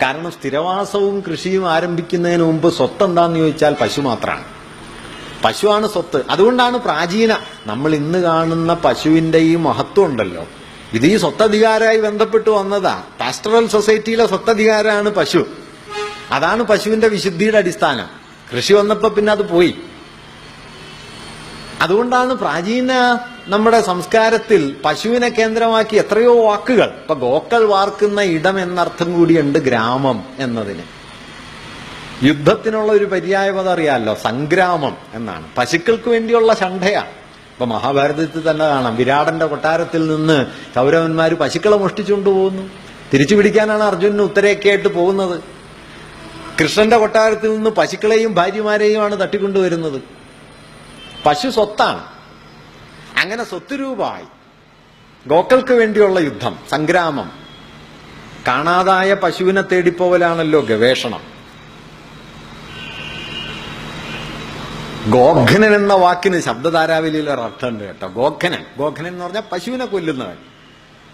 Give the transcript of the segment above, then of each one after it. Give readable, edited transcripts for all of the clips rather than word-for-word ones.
കാരണം സ്ഥിരവാസവും കൃഷിയും ആരംഭിക്കുന്നതിന് മുമ്പ് സ്വത്ത് എന്താന്ന് ചോദിച്ചാൽ പശു മാത്രമാണ്. പശുവാണ് സ്വത്ത്. അതുകൊണ്ടാണ് പ്രാചീന നമ്മൾ ഇന്ന് കാണുന്ന പശുവിന്റെ ഈ മഹത്വം ഉണ്ടല്ലോ, ഇത് ഈ സ്വത്തധികാരമായി ബന്ധപ്പെട്ട് വന്നതാ. പാസ്റ്ററൽ സൊസൈറ്റിയിലെ സ്വത്തധികാരമാണ് പശു. അതാണ് പശുവിന്റെ വിശുദ്ധിയുടെ അടിസ്ഥാനം. കൃഷി വന്നപ്പോ പിന്നെ അത് പോയി. അതുകൊണ്ടാണ് പ്രാചീന നമ്മുടെ സംസ്കാരത്തിൽ പശുവിനെ കേന്ദ്രമാക്കി എത്രയോ വാക്കുകൾ. ഇപ്പൊ ഗോക്കൾ വാർക്കുന്ന ഇടം എന്നർത്ഥം കൂടിയുണ്ട് ഗ്രാമം എന്നതിന്. യുദ്ധത്തിനുള്ള ഒരു പര്യായപദം അറിയാമല്ലോ, സംഗ്രാമം എന്നാണ്. പശുക്കൾക്ക് വേണ്ടിയുള്ള ശണ്ഠയാണ്. ഇപ്പൊ മഹാഭാരതത്തിൽ തന്നെ കാണാം, വിരാടന്റെ കൊട്ടാരത്തിൽ നിന്ന് കൗരവന്മാര് പശുക്കളെ മോഷ്ടിച്ചുകൊണ്ട് പോകുന്നു. തിരിച്ചു പിടിക്കാനാണ് അർജുനന് ഉത്തരയൊക്കെയായിട്ട് പോകുന്നത്. കൃഷ്ണന്റെ കൊട്ടാരത്തിൽ നിന്ന് പശുക്കളെയും ഭാര്യമാരെയുമാണ് തട്ടിക്കൊണ്ടുവരുന്നത്. പശു സ്വത്താണ്. അങ്ങനെ സ്വത്തുരൂപമായി ഗോക്കൾക്ക് വേണ്ടിയുള്ള യുദ്ധം, സംഗ്രാമം. കാണാതായ പശുവിനെ തേടിപ്പോവലാണല്ലോ ഗവേഷണം. ഗോഘനൻ എന്ന വാക്കിന് ശബ്ദധാരാവലിയിൽ ഒരർത്ഥമുണ്ട് കേട്ടോ. ഗോഘനൻ എന്ന് പറഞ്ഞാൽ പശുവിനെ കൊല്ലുന്നവൻ,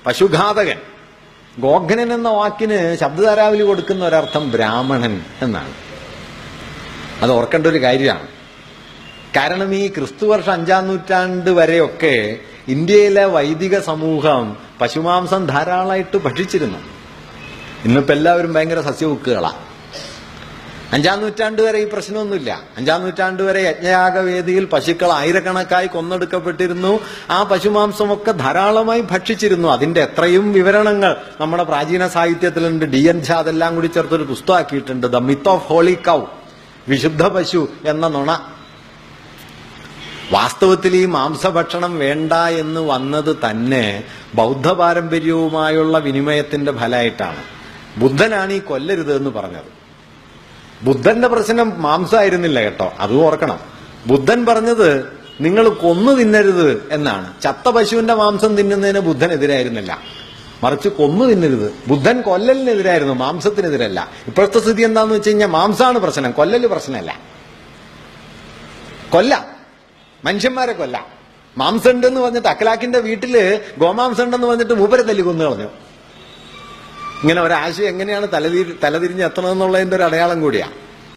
പശുഘാതകൻ. ഗോഘനൻ എന്ന വാക്കിന് ശബ്ദധാരാവലി കൊടുക്കുന്ന ഒരർത്ഥം ബ്രാഹ്മണൻ എന്നാണ്. അത് ഓർക്കേണ്ട ഒരു കാര്യമാണ്. കാരണം ഈ ക്രിസ്തുവർഷ 5-ാം നൂറ്റാണ്ട് വരെയൊക്കെ ഇന്ത്യയിലെ വൈദിക സമൂഹം പശുമാംസം ധാരാളമായിട്ട് ഭക്ഷിച്ചിരുന്നു. ഇന്നിപ്പോ എല്ലാവരും ഭയങ്കര സസ്യഭുക്കുകളാണ്. 5-ാം നൂറ്റാണ്ട് വരെ ഈ പ്രശ്നമൊന്നുമില്ല. 5-ാം നൂറ്റാണ്ട് വരെ യജ്ഞയാഗവേദിയിൽ പശുക്കൾ ആയിരക്കണക്കായി കൊന്നെടുക്കപ്പെട്ടിരുന്നു. ആ പശുമാംസമൊക്കെ ധാരാളമായി ഭക്ഷിച്ചിരുന്നു. അതിന്റെ എത്രയും വിവരണങ്ങൾ നമ്മുടെ പ്രാചീന സാഹിത്യത്തിലുണ്ട്. DN ഝാ അതെല്ലാം കൂടി ചേർത്തൊരു പുസ്തകമാക്കിയിട്ടുണ്ട്, ദ മിത്ത് ഓഫ് ഹോളി കൗ, വിശുദ്ധ പശു എന്ന നുണ. വാസ്തവത്തിൽ ഈ മാംസഭക്ഷണം വേണ്ട എന്ന് വന്നത് തന്നെ ബൗദ്ധ പാരമ്പര്യവുമായുള്ള വിനിമയത്തിന്റെ ഫലമായിട്ടാണ്. ബുദ്ധനാണ് ഈ കൊല്ലരുത് എന്ന് പറഞ്ഞത്. ബുദ്ധന്റെ പ്രശ്നം മാംസമായിരുന്നില്ല കേട്ടോ, അതും ഓർക്കണം. ബുദ്ധൻ പറഞ്ഞത് നിങ്ങൾ കൊന്നു തിന്നരുത് എന്നാണ്. ചത്ത പശുവിന്റെ മാംസം തിന്നുന്നതിന് ബുദ്ധനെതിരായിരുന്നില്ല, മറിച്ച് കൊന്നു തിന്നരുത്. ബുദ്ധൻ കൊല്ലലിനെതിരായിരുന്നു, മാംസത്തിനെതിരല്ല. ഇപ്പോഴത്തെ സ്ഥിതി എന്താന്ന് വെച്ച് കഴിഞ്ഞാൽ മാംസമാണ് പ്രശ്നം, കൊല്ലല് പ്രശ്നമല്ല. കൊല്ലാം, മനുഷ്യന്മാരെ കൊല്ലാം. മാംസം ഉണ്ടെന്ന് പറഞ്ഞിട്ട് അഖലാഖിന്റെ വീട്ടില് ഗോമാംസം ഉണ്ടെന്ന് പറഞ്ഞിട്ട് മൂപ്പരെ തല്ലി കൊന്നു കളഞ്ഞു. ഇങ്ങനെ ഒരാശയം എങ്ങനെയാണ് തലതിരിഞ്ഞ് എത്തണമെന്നുള്ളതിന്റെ ഒരു അടയാളം കൂടിയാണ്.